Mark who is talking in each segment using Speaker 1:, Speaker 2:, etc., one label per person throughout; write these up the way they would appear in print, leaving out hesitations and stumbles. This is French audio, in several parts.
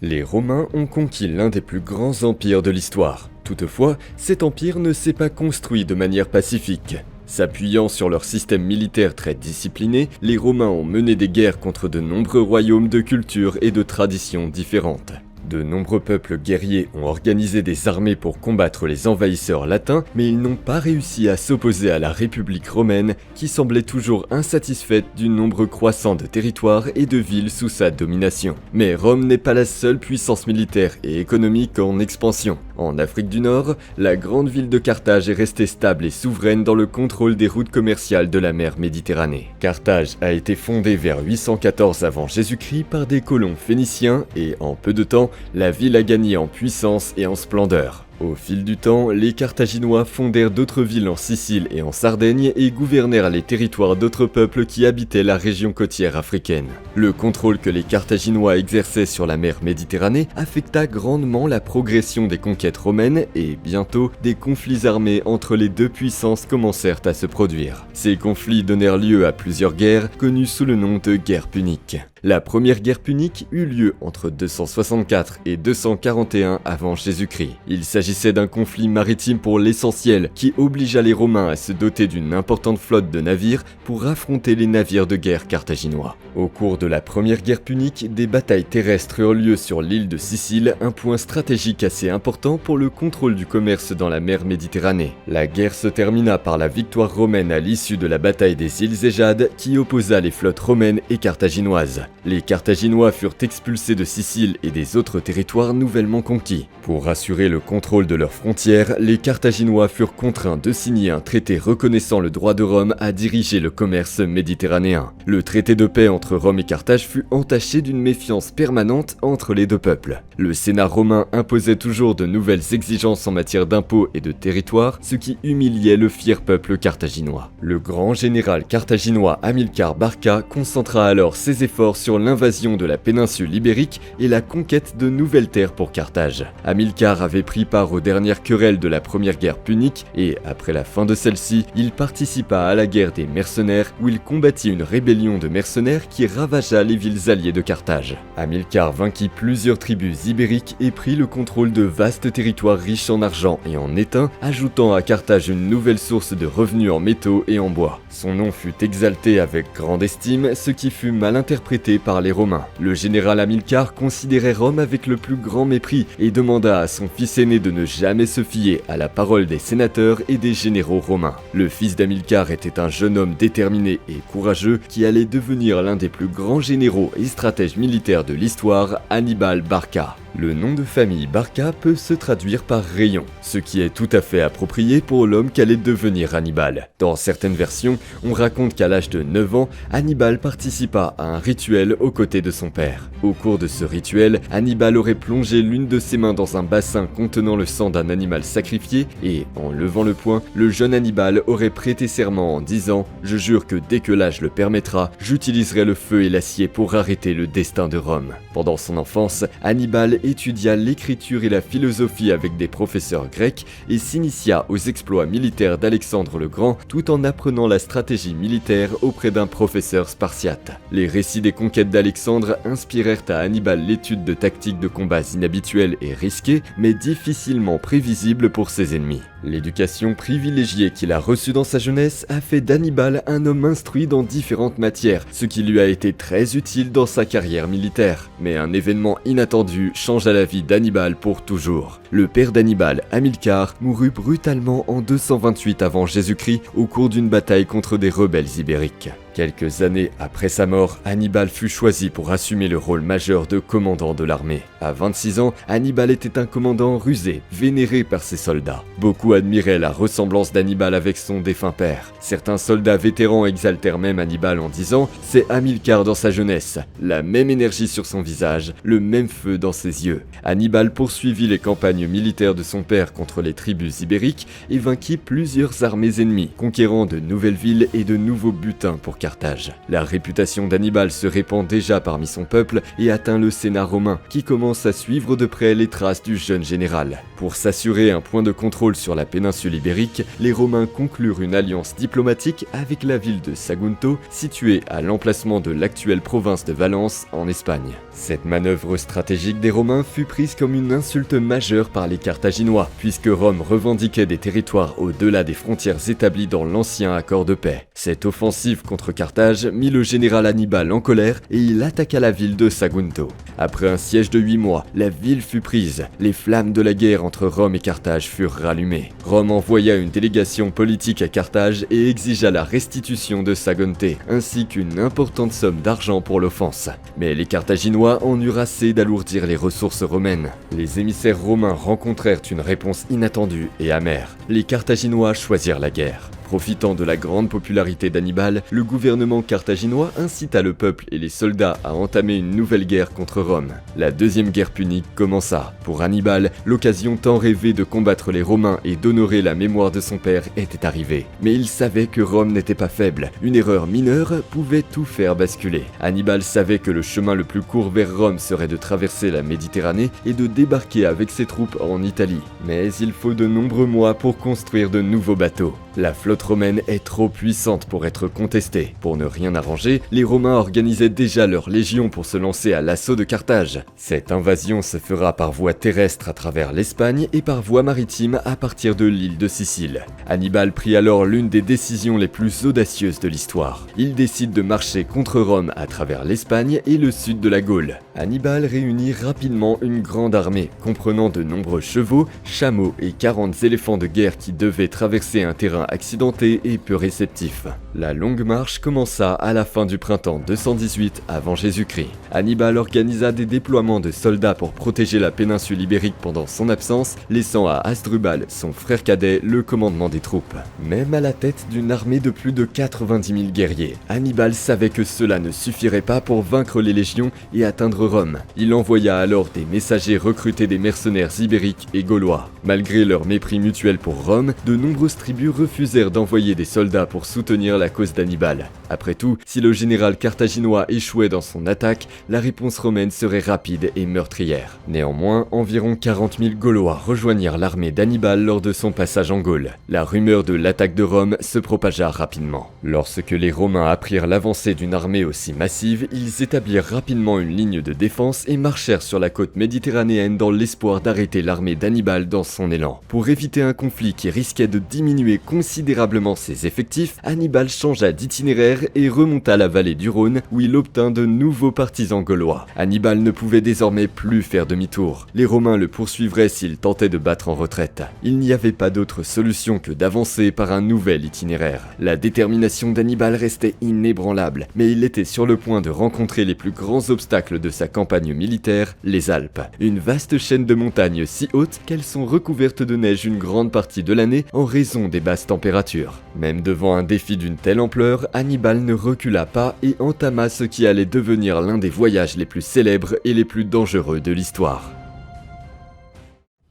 Speaker 1: Les Romains ont conquis l'un des plus grands empires de l'histoire. Toutefois, cet empire ne s'est pas construit de manière pacifique. S'appuyant sur leur système militaire très discipliné, les Romains ont mené des guerres contre de nombreux royaumes de cultures et de traditions différentes. De nombreux peuples guerriers ont organisé des armées pour combattre les envahisseurs latins, mais ils n'ont pas réussi à s'opposer à la République romaine, qui semblait toujours insatisfaite du nombre croissant de territoires et de villes sous sa domination. Mais Rome n'est pas la seule puissance militaire et économique en expansion. En Afrique du Nord, la grande ville de Carthage est restée stable et souveraine dans le contrôle des routes commerciales de la mer Méditerranée. Carthage a été fondée vers 814 avant Jésus-Christ par des colons phéniciens et en peu de temps, la ville a gagné en puissance et en splendeur. Au fil du temps, les Carthaginois fondèrent d'autres villes en Sicile et en Sardaigne et gouvernèrent les territoires d'autres peuples qui habitaient la région côtière africaine. Le contrôle que les Carthaginois exerçaient sur la mer Méditerranée affecta grandement la progression des conquêtes romaines et bientôt, des conflits armés entre les deux puissances commencèrent à se produire. Ces conflits donnèrent lieu à plusieurs guerres connues sous le nom de guerre punique. La première guerre punique eut lieu entre 264 et 241 avant Jésus-Christ. Il s'agissait d'un conflit maritime pour l'essentiel qui obligea les Romains à se doter d'une importante flotte de navires pour affronter les navires de guerre carthaginois. Au cours de la première guerre punique, des batailles terrestres eurent lieu sur l'île de Sicile, un point stratégique assez important pour le contrôle du commerce dans la mer Méditerranée. La guerre se termina par la victoire romaine à l'issue de la bataille des îles Éjades qui opposa les flottes romaines et carthaginoises. Les Carthaginois furent expulsés de Sicile et des autres territoires nouvellement conquis. Pour assurer le contrôle de leurs frontières, les Carthaginois furent contraints de signer un traité reconnaissant le droit de Rome à diriger le commerce méditerranéen. Le traité de paix entre Rome et Carthage fut entaché d'une méfiance permanente entre les deux peuples. Le Sénat romain imposait toujours de nouvelles exigences en matière d'impôts et de territoire, ce qui humiliait le fier peuple carthaginois. Le grand général carthaginois Hamilcar Barca concentra alors ses efforts sur l'invasion de la péninsule ibérique et la conquête de nouvelles terres pour Carthage. Hamilcar avait pris part aux dernières querelles de la première guerre punique et, après la fin de celle-ci, il participa à la guerre des mercenaires où il combattit une rébellion de mercenaires qui ravagea les villes alliées de Carthage. Hamilcar vainquit plusieurs tribus ibériques et prit le contrôle de vastes territoires riches en argent et en étain, ajoutant à Carthage une nouvelle source de revenus en métaux et en bois. Son nom fut exalté avec grande estime, ce qui fut mal interprété par les Romains. Le général Hamilcar considérait Rome avec le plus grand mépris et demanda à son fils aîné de ne jamais se fier à la parole des sénateurs et des généraux romains. Le fils d'Hamilcar était un jeune homme déterminé et courageux qui allait devenir l'un des plus grands généraux et stratèges militaires de l'histoire, Hannibal Barca. Le nom de famille Barca peut se traduire par rayon, ce qui est tout à fait approprié pour l'homme qu'allait devenir Hannibal. Dans certaines versions, on raconte qu'à l'âge de 9 ans, Hannibal participa à un rituel aux côtés de son père. Au cours de ce rituel, Hannibal aurait plongé l'une de ses mains dans un bassin contenant le sang d'un animal sacrifié et, en levant le poing, le jeune Hannibal aurait prêté serment en disant « Je jure que dès que l'âge le permettra, j'utiliserai le feu et l'acier pour arrêter le destin de Rome ». Pendant son enfance, Hannibal étudia l'écriture et la philosophie avec des professeurs grecs et s'initia aux exploits militaires d'Alexandre le Grand tout en apprenant la stratégie militaire auprès d'un professeur spartiate. Les récits des conquêtes d'Alexandre inspirèrent à Hannibal l'étude de tactiques de combats inhabituelles et risquées, mais difficilement prévisibles pour ses ennemis. L'éducation privilégiée qu'il a reçue dans sa jeunesse a fait d'Hannibal un homme instruit dans différentes matières, ce qui lui a été très utile dans sa carrière militaire. Mais un événement inattendu changea la vie d'Hannibal pour toujours. Le père d'Hannibal, Hamilcar, mourut brutalement en 228 avant Jésus-Christ au cours d'une bataille contre des rebelles ibériques. Quelques années après sa mort, Hannibal fut choisi pour assumer le rôle majeur de commandant de l'armée. À 26 ans, Hannibal était un commandant rusé, vénéré par ses soldats. Beaucoup admiraient la ressemblance d'Hannibal avec son défunt père. Certains soldats vétérans exaltèrent même Hannibal en disant « C'est Hamilcar dans sa jeunesse ». La même énergie sur son visage, le même feu dans ses yeux. Hannibal poursuivit les campagnes militaires de son père contre les tribus ibériques et vainquit plusieurs armées ennemies, conquérant de nouvelles villes et de nouveaux butins pour Carthage. La réputation d'Hannibal se répand déjà parmi son peuple et atteint le Sénat romain, qui commence à suivre de près les traces du jeune général. Pour s'assurer un point de contrôle sur la péninsule ibérique, les Romains conclurent une alliance diplomatique avec la ville de Sagunto, située à l'emplacement de l'actuelle province de Valence en Espagne. Cette manœuvre stratégique des Romains fut prise comme une insulte majeure par les Carthaginois, puisque Rome revendiquait des territoires au-delà des frontières établies dans l'ancien accord de paix. Cette offensive contre Carthage mit le général Hannibal en colère et il attaqua la ville de Sagunto. Après un siège de 8 mois, la ville fut prise. Les flammes de la guerre entre Rome et Carthage furent rallumées. Rome envoya une délégation politique à Carthage et exigea la restitution de Sagunte, ainsi qu'une importante somme d'argent pour l'offense. Mais les Carthaginois en eurent assez d'alourdir les ressources romaines. Les émissaires romains rencontrèrent une réponse inattendue et amère. Les Carthaginois choisirent la guerre. Profitant de la grande popularité d'Hannibal, le gouvernement carthaginois incita le peuple et les soldats à entamer une nouvelle guerre contre Rome. La deuxième guerre punique commença. Pour Hannibal, l'occasion tant rêvée de combattre les Romains et d'honorer la mémoire de son père était arrivée. Mais il savait que Rome n'était pas faible. Une erreur mineure pouvait tout faire basculer. Hannibal savait que le chemin le plus court vers Rome serait de traverser la Méditerranée et de débarquer avec ses troupes en Italie. Mais il faut de nombreux mois pour construire de nouveaux bateaux. La flotte romaine est trop puissante pour être contestée. Pour ne rien arranger, les Romains organisaient déjà leur légion pour se lancer à l'assaut de Carthage. Cette invasion se fera par voie terrestre à travers l'Espagne et par voie maritime à partir de l'île de Sicile. Hannibal prit alors l'une des décisions les plus audacieuses de l'histoire. Il décide de marcher contre Rome à travers l'Espagne et le sud de la Gaule. Hannibal réunit rapidement une grande armée, comprenant de nombreux chevaux, chameaux et 40 éléphants de guerre qui devaient traverser un terrain accidenté et peu réceptif. La longue marche commença à la fin du printemps 218 avant Jésus-Christ. Hannibal organisa des déploiements de soldats pour protéger la péninsule ibérique pendant son absence, laissant à Hasdrubal, son frère cadet, le commandement des troupes. Même à la tête d'une armée de plus de 90 000 guerriers, Hannibal savait que cela ne suffirait pas pour vaincre les légions et atteindre Rome. Il envoya alors des messagers recruter des mercenaires ibériques et gaulois. Malgré leur mépris mutuel pour Rome, de nombreuses tribus refusèrent d'envoyer des soldats pour soutenir la cause d'Hannibal. Après tout, si le général carthaginois échouait dans son attaque, la réponse romaine serait rapide et meurtrière. Néanmoins, environ 40 000 Gaulois rejoignirent l'armée d'Hannibal lors de son passage en Gaule. La rumeur de l'attaque de Rome se propagea rapidement. Lorsque les Romains apprirent l'avancée d'une armée aussi massive, ils établirent rapidement une ligne de défense et marchèrent sur la côte méditerranéenne dans l'espoir d'arrêter l'armée d'Hannibal dans son élan. Pour éviter un conflit qui risquait de diminuer considérablement ses effectifs, Hannibal changea d'itinéraire et remonta la vallée du Rhône où il obtint de nouveaux partisans gaulois. Hannibal ne pouvait désormais plus faire demi-tour. Les Romains le poursuivraient s'il tentait de battre en retraite. Il n'y avait pas d'autre solution que d'avancer par un nouvel itinéraire. La détermination d'Hannibal restait inébranlable, mais il était sur le point de rencontrer les plus grands obstacles de sa campagne militaire, les Alpes. Une vaste chaîne de montagnes si hautes qu'elles sont recouvertes de neige une grande partie de l'année en raison des basses températures. Même devant un défi d'une telle ampleur, Hannibal ne recula pas et entama ce qui allait devenir l'un des voyages les plus célèbres et les plus dangereux de l'histoire.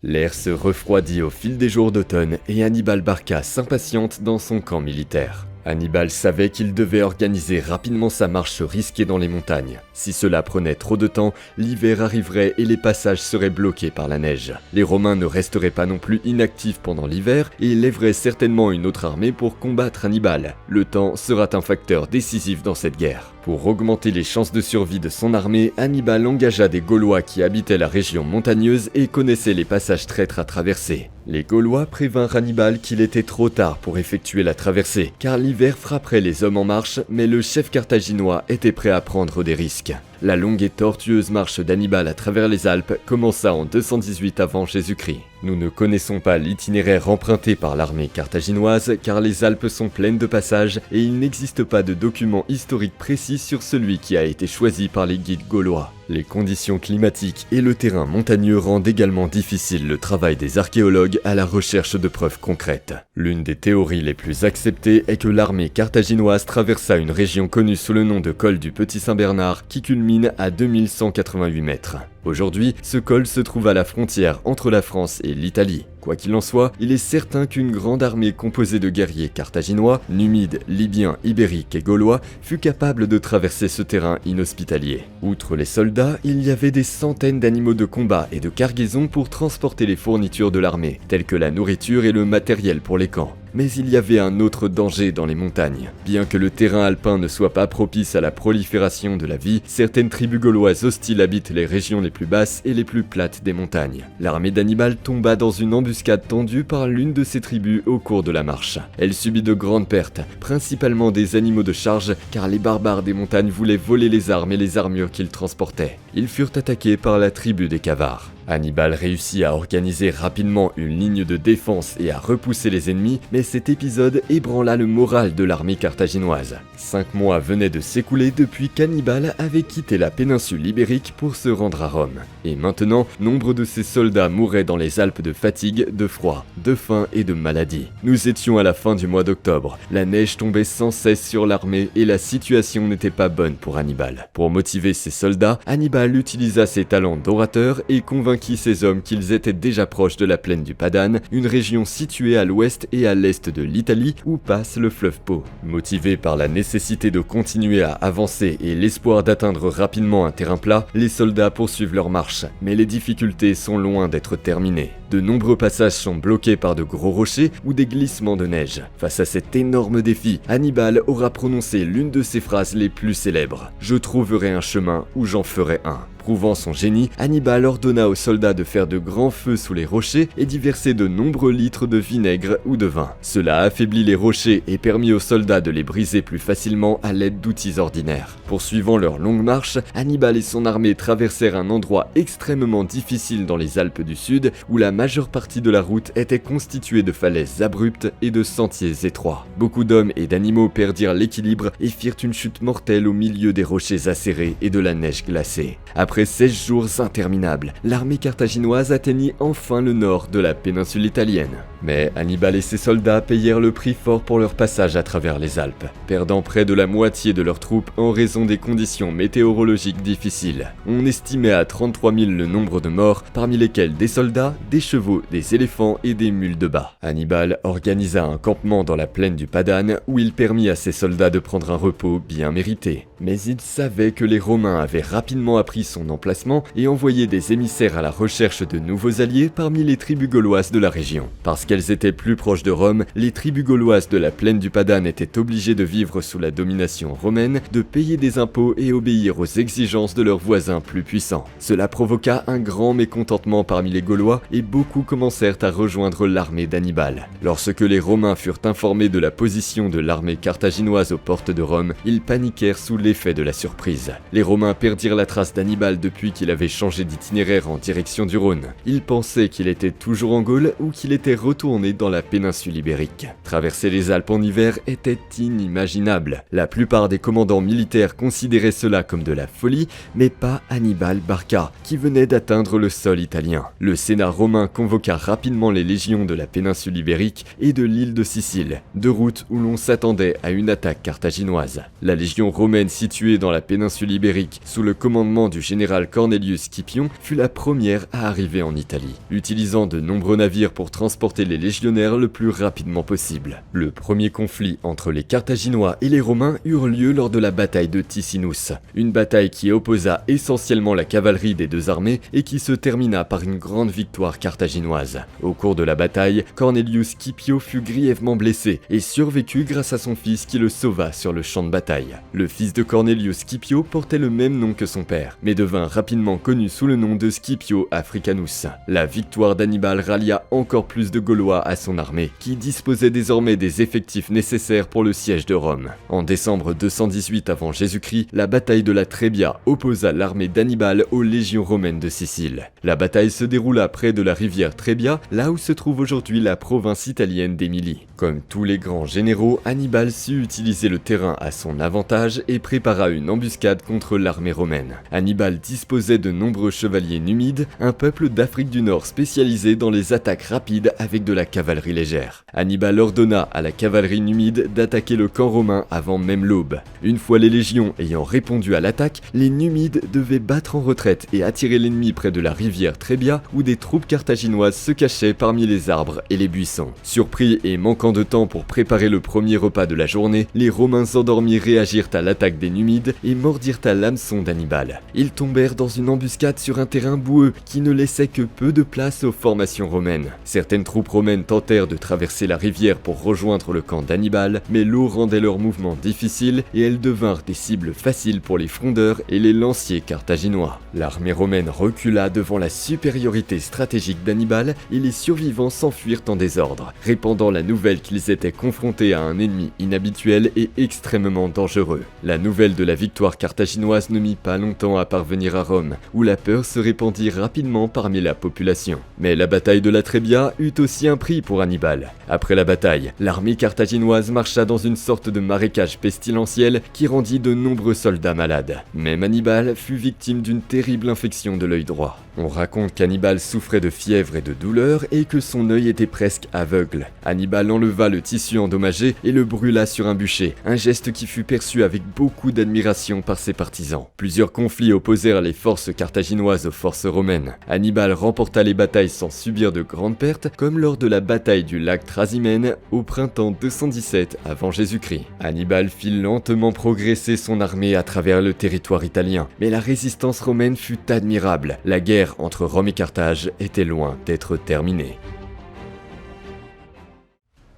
Speaker 1: L'air se refroidit au fil des jours d'automne et Hannibal Barca s'impatiente dans son camp militaire. Hannibal savait qu'il devait organiser rapidement sa marche risquée dans les montagnes. Si cela prenait trop de temps, l'hiver arriverait et les passages seraient bloqués par la neige. Les Romains ne resteraient pas non plus inactifs pendant l'hiver et lèveraient certainement une autre armée pour combattre Hannibal. Le temps sera un facteur décisif dans cette guerre. Pour augmenter les chances de survie de son armée, Hannibal engagea des Gaulois qui habitaient la région montagneuse et connaissaient les passages traîtres à traverser. Les Gaulois prévinrent Hannibal qu'il était trop tard pour effectuer la traversée, car l'hiver frapperait les hommes en marche, mais le chef carthaginois était prêt à prendre des risques. La longue et tortueuse marche d'Hannibal à travers les Alpes commença en 218 avant Jésus-Christ. Nous ne connaissons pas l'itinéraire emprunté par l'armée carthaginoise car les Alpes sont pleines de passages et il n'existe pas de document historique précis sur celui qui a été choisi par les guides gaulois. Les conditions climatiques et le terrain montagneux rendent également difficile le travail des archéologues à la recherche de preuves concrètes. L'une des théories les plus acceptées est que l'armée carthaginoise traversa une région connue sous le nom de col du Petit Saint-Bernard qui culmine à 2188 mètres. Aujourd'hui, ce col se trouve à la frontière entre la France et l'Italie. Quoi qu'il en soit, il est certain qu'une grande armée composée de guerriers carthaginois, numides, libyens, ibériques et gaulois fut capable de traverser ce terrain inhospitalier. Outre les soldats, il y avait des centaines d'animaux de combat et de cargaisons pour transporter les fournitures de l'armée, telles que la nourriture et le matériel pour les camps. Mais il y avait un autre danger dans les montagnes. Bien que le terrain alpin ne soit pas propice à la prolifération de la vie, certaines tribus gauloises hostiles habitent les régions les plus basses et les plus plates des montagnes. L'armée d'Hannibal tomba dans une embuscade tendue par l'une de ces tribus au cours de la marche. Elle subit de grandes pertes, principalement des animaux de charge, car les barbares des montagnes voulaient voler les armes et les armures qu'ils transportaient. Ils furent attaqués par la tribu des Cavars. Hannibal réussit à organiser rapidement une ligne de défense et à repousser les ennemis, mais cet épisode ébranla le moral de l'armée carthaginoise. 5 mois venaient de s'écouler depuis qu'Hannibal avait quitté la péninsule ibérique pour se rendre à Rome. Et maintenant, nombre de ses soldats mouraient dans les Alpes de fatigue, de froid, de faim et de maladie. Nous étions à la fin du mois d'octobre, la neige tombait sans cesse sur l'armée et la situation n'était pas bonne pour Hannibal. Pour motiver ses soldats, Hannibal utilisa ses talents d'orateur et convainquit ses hommes qu'ils étaient déjà proches de la plaine du Padane, une région située à l'ouest et à l'est de l'Italie où passe le fleuve Pô. Motivés par la nécessité de continuer à avancer et l'espoir d'atteindre rapidement un terrain plat, les soldats poursuivent leur marche, mais les difficultés sont loin d'être terminées. De nombreux passages sont bloqués par de gros rochers ou des glissements de neige. Face à cet énorme défi, Hannibal aura prononcé l'une de ses phrases les plus célèbres. « Je trouverai un chemin où j'en ferai un ». Prouvant son génie, Hannibal ordonna aux soldats de faire de grands feux sous les rochers et d'y verser de nombreux litres de vinaigre ou de vin. Cela affaiblit les rochers et permit aux soldats de les briser plus facilement à l'aide d'outils ordinaires. Poursuivant leur longue marche, Hannibal et son armée traversèrent un endroit extrêmement difficile dans les Alpes du Sud où la majeure partie de la route était constituée de falaises abruptes et de sentiers étroits. Beaucoup d'hommes et d'animaux perdirent l'équilibre et firent une chute mortelle au milieu des rochers acérés et de la neige glacée. Après 16 jours interminables, l'armée carthaginoise atteignit enfin le nord de la péninsule italienne. Mais Hannibal et ses soldats payèrent le prix fort pour leur passage à travers les Alpes, perdant près de la moitié de leurs troupes en raison des conditions météorologiques difficiles. On estimait à 33 000 le nombre de morts, parmi lesquels des soldats, des chevaux, des éléphants et des mules de bas. Hannibal organisa un campement dans la plaine du Padane où il permit à ses soldats de prendre un repos bien mérité. Mais il savait que les Romains avaient rapidement appris son emplacement et envoyé des émissaires à la recherche de nouveaux alliés parmi les tribus gauloises de la région. Parce qu'elles étaient plus proches de Rome, les tribus gauloises de la plaine du Padane étaient obligées de vivre sous la domination romaine, de payer des impôts et obéir aux exigences de leurs voisins plus puissants. Cela provoqua un grand mécontentement parmi les Gaulois et beaucoup commencèrent à rejoindre l'armée d'Hannibal. Lorsque les Romains furent informés de la position de l'armée carthaginoise aux portes de Rome, ils paniquèrent sous l'effet de la surprise. Les Romains perdirent la trace d'Hannibal depuis qu'il avait changé d'itinéraire en direction du Rhône. Ils pensaient qu'il était toujours en Gaule ou qu'il était retourné dans la péninsule ibérique. Traverser les Alpes en hiver était inimaginable. La plupart des commandants militaires considéraient cela comme de la folie, mais pas Hannibal Barca, qui venait d'atteindre le sol italien. Le Sénat romain convoqua rapidement les légions de la péninsule ibérique et de l'île de Sicile, deux routes où l'on s'attendait à une attaque carthaginoise. La légion romaine située dans la péninsule ibérique, sous le commandement du général Cornelius Scipion, fut la première à arriver en Italie, utilisant de nombreux navires pour transporter les légionnaires le plus rapidement possible. Le premier conflit entre les Carthaginois et les Romains eut lieu lors de la bataille de Ticinus, une bataille qui opposa essentiellement la cavalerie des deux armées et qui se termina par une grande victoire carthaginoise. Au cours de la bataille, Cornelius Scipio fut grièvement blessé et survécut grâce à son fils qui le sauva sur le champ de bataille. Le fils de Cornelius Scipio portait le même nom que son père, mais devint rapidement connu sous le nom de Scipio Africanus. La victoire d'Hannibal rallia encore plus de Gaulois à son armée, qui disposait désormais des effectifs nécessaires pour le siège de Rome. En décembre 218 avant Jésus-Christ, la bataille de la Trébia opposa l'armée d'Hannibal aux légions romaines de Sicile. La bataille se déroula près de la rivière Trebia, là où se trouve aujourd'hui la province italienne d'Émilie. Comme tous les grands généraux, Hannibal sut utiliser le terrain à son avantage et prépara une embuscade contre l'armée romaine. Hannibal disposait de nombreux chevaliers numides, un peuple d'Afrique du Nord spécialisé dans les attaques rapides avec de la cavalerie légère. Hannibal ordonna à la cavalerie numide d'attaquer le camp romain avant même l'aube. Une fois les légions ayant répondu à l'attaque, les numides devaient battre en retraite et attirer l'ennemi près de la rivière Trebia où des troupes carthaginoises se cachaient parmi les arbres et les buissons. Surpris et manquant de temps pour préparer le premier repas de la journée, les Romains endormis réagirent à l'attaque des Numides et mordirent à l'hameçon d'Hannibal. Ils tombèrent dans une embuscade sur un terrain boueux qui ne laissait que peu de place aux formations romaines. Certaines troupes romaines tentèrent de traverser la rivière pour rejoindre le camp d'Hannibal, mais l'eau rendait leur mouvement difficile et elles devinrent des cibles faciles pour les frondeurs et les lanciers carthaginois. L'armée romaine recula devant la supériorité stratégique d'Hannibal et les survivants s'enfuirent en désordre, répandant la nouvelle qu'ils étaient confrontés à un ennemi inhabituel et extrêmement dangereux. La nouvelle de la victoire carthaginoise ne mit pas longtemps à parvenir à Rome, où la peur se répandit rapidement parmi la population. Mais la bataille de la Trébia eut aussi un prix pour Hannibal. Après la bataille, l'armée carthaginoise marcha dans une sorte de marécage pestilentiel qui rendit de nombreux soldats malades. Même Hannibal fut victime d'une terrible infection de l'œil droit. On raconte qu'Hannibal souffrait de fièvre et de douleur et que son œil était presque aveugle. Hannibal enleva le tissu endommagé et le brûla sur un bûcher, un geste qui fut perçu avec beaucoup d'admiration par ses partisans. Plusieurs conflits opposèrent les forces carthaginoises aux forces romaines. Hannibal remporta les batailles sans subir de grandes pertes, comme lors de la bataille du lac Trasimène au printemps 217 avant Jésus-Christ. Hannibal fit lentement progresser son armée à travers le territoire italien, mais la résistance romaine fut admirable. La guerre entre Rome et Carthage était loin d'être terminée.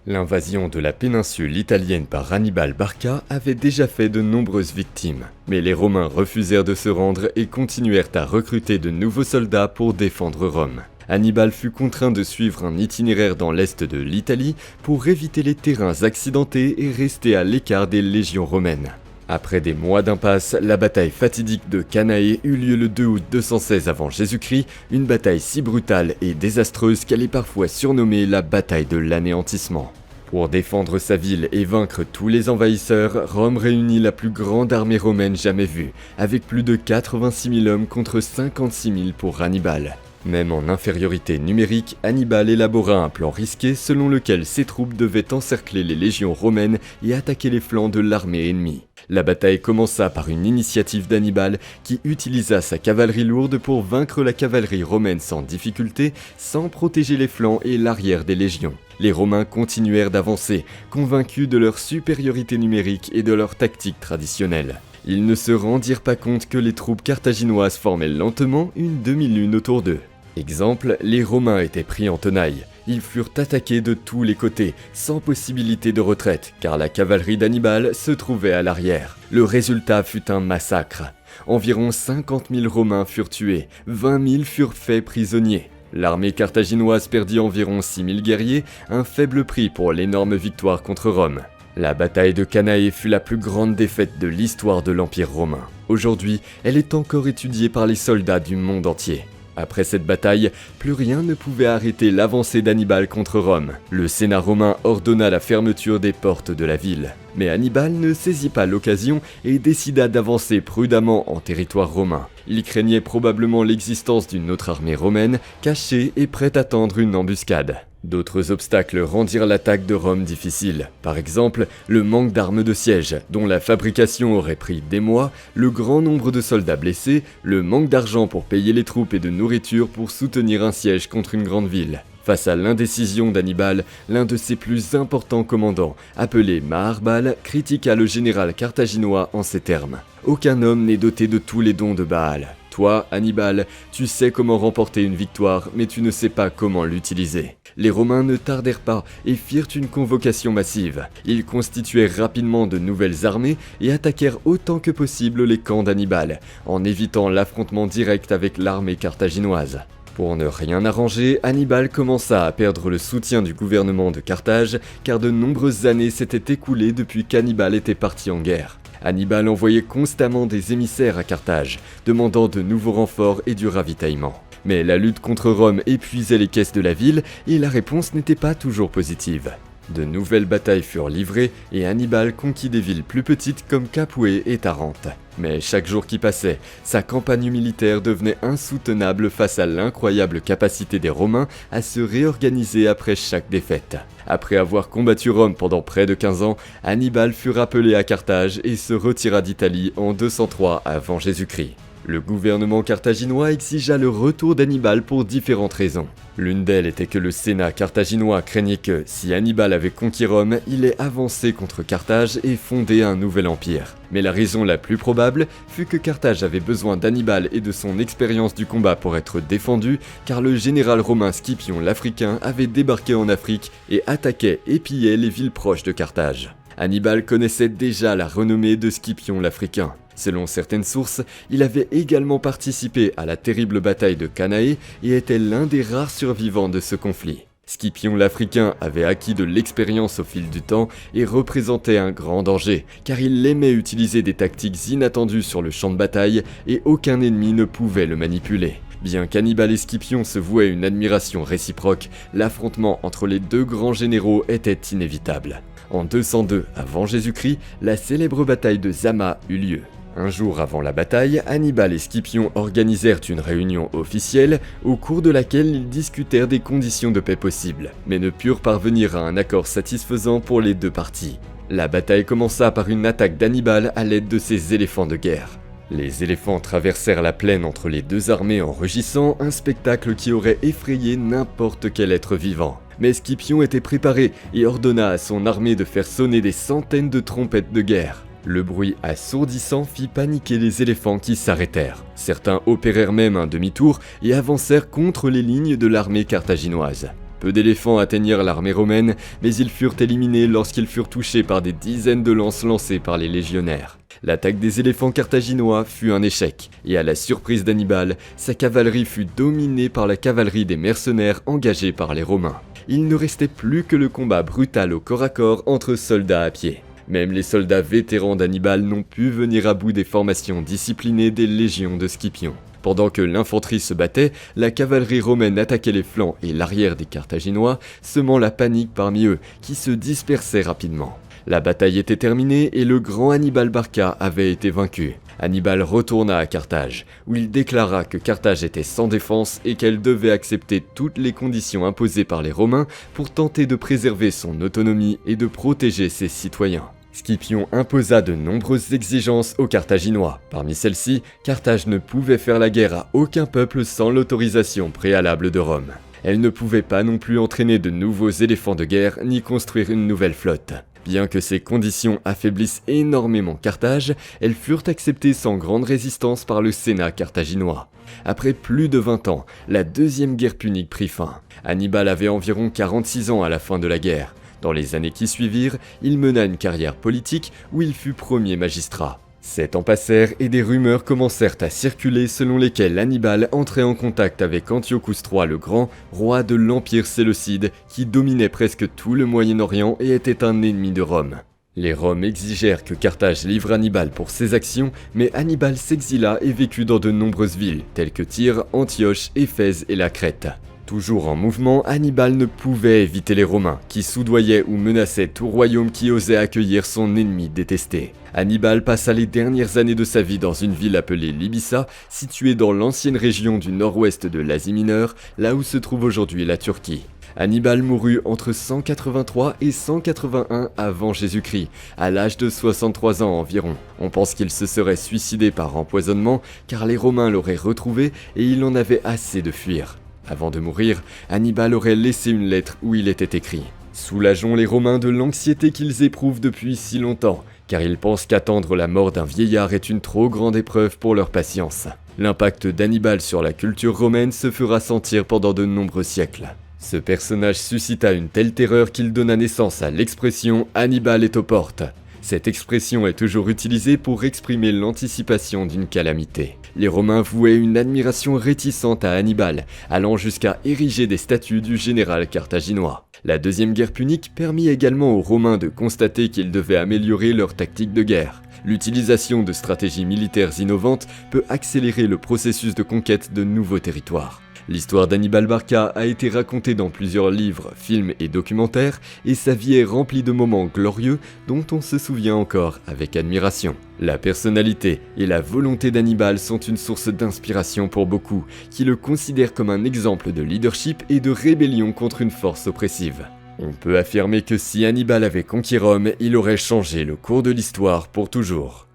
Speaker 1: L'invasion de la péninsule italienne par Hannibal Barca avait déjà fait de nombreuses victimes, mais les Romains refusèrent de se rendre et continuèrent à recruter de nouveaux soldats pour défendre Rome. Hannibal fut contraint de suivre un itinéraire dans l'est de l'Italie pour éviter les terrains accidentés et rester à l'écart des légions romaines. Après des mois d'impasse, la bataille fatidique de Cannae eut lieu le 2 août 216 avant Jésus-Christ, une bataille si brutale et désastreuse qu'elle est parfois surnommée la bataille de l'anéantissement. Pour défendre sa ville et vaincre tous les envahisseurs, Rome réunit la plus grande armée romaine jamais vue, avec plus de 86 000 hommes contre 56 000 pour Hannibal. Même en infériorité numérique, Hannibal élabora un plan risqué selon lequel ses troupes devaient encercler les légions romaines et attaquer les flancs de l'armée ennemie. La bataille commença par une initiative d'Hannibal qui utilisa sa cavalerie lourde pour vaincre la cavalerie romaine sans difficulté, sans protéger les flancs et l'arrière des légions. Les Romains continuèrent d'avancer, convaincus de leur supériorité numérique et de leur tactique traditionnelle. Ils ne se rendirent pas compte que les troupes carthaginoises formaient lentement une demi-lune autour d'eux. Exemple, les Romains étaient pris en tenaille. Ils furent attaqués de tous les côtés, sans possibilité de retraite, car la cavalerie d'Hannibal se trouvait à l'arrière. Le résultat fut un massacre. Environ 50 000 Romains furent tués, 20 000 furent faits prisonniers. L'armée carthaginoise perdit environ 6 000 guerriers, un faible prix pour l'énorme victoire contre Rome. La bataille de Cannae fut la plus grande défaite de l'histoire de l'Empire romain. Aujourd'hui, elle est encore étudiée par les soldats du monde entier. Après cette bataille, plus rien ne pouvait arrêter l'avancée d'Hannibal contre Rome. Le Sénat romain ordonna la fermeture des portes de la ville. Mais Hannibal ne saisit pas l'occasion et décida d'avancer prudemment en territoire romain. Il craignait probablement l'existence d'une autre armée romaine, cachée et prête à tendre une embuscade. D'autres obstacles rendirent l'attaque de Rome difficile. Par exemple, le manque d'armes de siège, dont la fabrication aurait pris des mois, le grand nombre de soldats blessés, le manque d'argent pour payer les troupes et de nourriture pour soutenir un siège contre une grande ville. Face à l'indécision d'Hannibal, l'un de ses plus importants commandants, appelé Maharbal, critiqua le général carthaginois en ces termes. « Aucun homme n'est doté de tous les dons de Baal. Toi, Hannibal, tu sais comment remporter une victoire, mais tu ne sais pas comment l'utiliser. » Les Romains ne tardèrent pas et firent une convocation massive. Ils constituèrent rapidement de nouvelles armées et attaquèrent autant que possible les camps d'Hannibal, en évitant l'affrontement direct avec l'armée carthaginoise. Pour ne rien arranger, Hannibal commença à perdre le soutien du gouvernement de Carthage, car de nombreuses années s'étaient écoulées depuis qu'Hannibal était parti en guerre. Hannibal envoyait constamment des émissaires à Carthage, demandant de nouveaux renforts et du ravitaillement. Mais la lutte contre Rome épuisait les caisses de la ville et la réponse n'était pas toujours positive. De nouvelles batailles furent livrées et Hannibal conquit des villes plus petites comme Capuée et Tarente. Mais chaque jour qui passait, sa campagne militaire devenait insoutenable face à l'incroyable capacité des Romains à se réorganiser après chaque défaite. Après avoir combattu Rome pendant près de 15 ans, Hannibal fut rappelé à Carthage et se retira d'Italie en 203 avant Jésus-Christ. Le gouvernement carthaginois exigea le retour d'Hannibal pour différentes raisons. L'une d'elles était que le Sénat carthaginois craignait que, si Hannibal avait conquis Rome, il ait avancé contre Carthage et fondé un nouvel empire. Mais la raison la plus probable fut que Carthage avait besoin d'Hannibal et de son expérience du combat pour être défendu, car le général romain Scipion l'Africain avait débarqué en Afrique et attaquait et pillait les villes proches de Carthage. Hannibal connaissait déjà la renommée de Scipion l'Africain. Selon certaines sources, il avait également participé à la terrible bataille de Cannae et était l'un des rares survivants de ce conflit. Scipion l'Africain avait acquis de l'expérience au fil du temps et représentait un grand danger, car il aimait utiliser des tactiques inattendues sur le champ de bataille et aucun ennemi ne pouvait le manipuler. Bien qu'Hannibal et Scipion se vouaient une admiration réciproque, l'affrontement entre les deux grands généraux était inévitable. En 202 avant Jésus-Christ, la célèbre bataille de Zama eut lieu. Un jour avant la bataille, Hannibal et Scipion organisèrent une réunion officielle au cours de laquelle ils discutèrent des conditions de paix possibles, mais ne purent parvenir à un accord satisfaisant pour les deux parties. La bataille commença par une attaque d'Hannibal à l'aide de ses éléphants de guerre. Les éléphants traversèrent la plaine entre les deux armées en rugissant, un spectacle qui aurait effrayé n'importe quel être vivant. Mais Scipion était préparé et ordonna à son armée de faire sonner des centaines de trompettes de guerre. Le bruit assourdissant fit paniquer les éléphants qui s'arrêtèrent. Certains opérèrent même un demi-tour et avancèrent contre les lignes de l'armée carthaginoise. Peu d'éléphants atteignirent l'armée romaine, mais ils furent éliminés lorsqu'ils furent touchés par des dizaines de lances lancées par les légionnaires. L'attaque des éléphants carthaginois fut un échec, et à la surprise d'Hannibal, sa cavalerie fut dominée par la cavalerie des mercenaires engagés par les Romains. Il ne restait plus que le combat brutal au corps à corps entre soldats à pied. Même les soldats vétérans d'Hannibal n'ont pu venir à bout des formations disciplinées des légions de Scipion. Pendant que l'infanterie se battait, la cavalerie romaine attaquait les flancs et l'arrière des Carthaginois, semant la panique parmi eux, qui se dispersaient rapidement. La bataille était terminée et le grand Hannibal Barca avait été vaincu. Hannibal retourna à Carthage, où il déclara que Carthage était sans défense et qu'elle devait accepter toutes les conditions imposées par les Romains pour tenter de préserver son autonomie et de protéger ses citoyens. Scipion imposa de nombreuses exigences aux Carthaginois. Parmi celles-ci, Carthage ne pouvait faire la guerre à aucun peuple sans l'autorisation préalable de Rome. Elle ne pouvait pas non plus entraîner de nouveaux éléphants de guerre ni construire une nouvelle flotte. Bien que ces conditions affaiblissent énormément Carthage, elles furent acceptées sans grande résistance par le Sénat carthaginois. Après plus de 20 ans, la deuxième guerre punique prit fin. Hannibal avait environ 46 ans à la fin de la guerre. Dans les années qui suivirent, il mena une carrière politique où il fut premier magistrat. 7 ans passèrent et des rumeurs commencèrent à circuler selon lesquelles Hannibal entrait en contact avec Antiochus III le Grand, roi de l'Empire séleucide, qui dominait presque tout le Moyen-Orient et était un ennemi de Rome. Les Roms exigèrent que Carthage livre Hannibal pour ses actions, mais Hannibal s'exila et vécut dans de nombreuses villes, telles que Tyr, Antioche, Éphèse et la Crète. Toujours en mouvement, Hannibal ne pouvait éviter les Romains, qui soudoyaient ou menaçaient tout royaume qui osait accueillir son ennemi détesté. Hannibal passa les dernières années de sa vie dans une ville appelée Libissa, située dans l'ancienne région du nord-ouest de l'Asie mineure, là où se trouve aujourd'hui la Turquie. Hannibal mourut entre 183 et 181 avant Jésus-Christ, à l'âge de 63 ans environ. On pense qu'il se serait suicidé par empoisonnement, car les Romains l'auraient retrouvé et il en avait assez de fuir. Avant de mourir, Hannibal aurait laissé une lettre où il était écrit « Soulageons les Romains de l'anxiété qu'ils éprouvent depuis si longtemps, car ils pensent qu'attendre la mort d'un vieillard est une trop grande épreuve pour leur patience. L'impact d'Hannibal sur la culture romaine se fera sentir pendant de nombreux siècles. » Ce personnage suscita une telle terreur qu'il donna naissance à l'expression « Hannibal est aux portes ». Cette expression est toujours utilisée pour exprimer l'anticipation d'une calamité. Les Romains vouaient une admiration réticente à Hannibal, allant jusqu'à ériger des statues du général carthaginois. La deuxième guerre punique permit également aux Romains de constater qu'ils devaient améliorer leur tactique de guerre. L'utilisation de stratégies militaires innovantes peut accélérer le processus de conquête de nouveaux territoires. L'histoire d'Hannibal Barca a été racontée dans plusieurs livres, films et documentaires, et sa vie est remplie de moments glorieux dont on se souvient encore avec admiration. La personnalité et la volonté d'Hannibal sont une source d'inspiration pour beaucoup, qui le considèrent comme un exemple de leadership et de rébellion contre une force oppressive. On peut affirmer que si Hannibal avait conquis Rome, il aurait changé le cours de l'histoire pour toujours.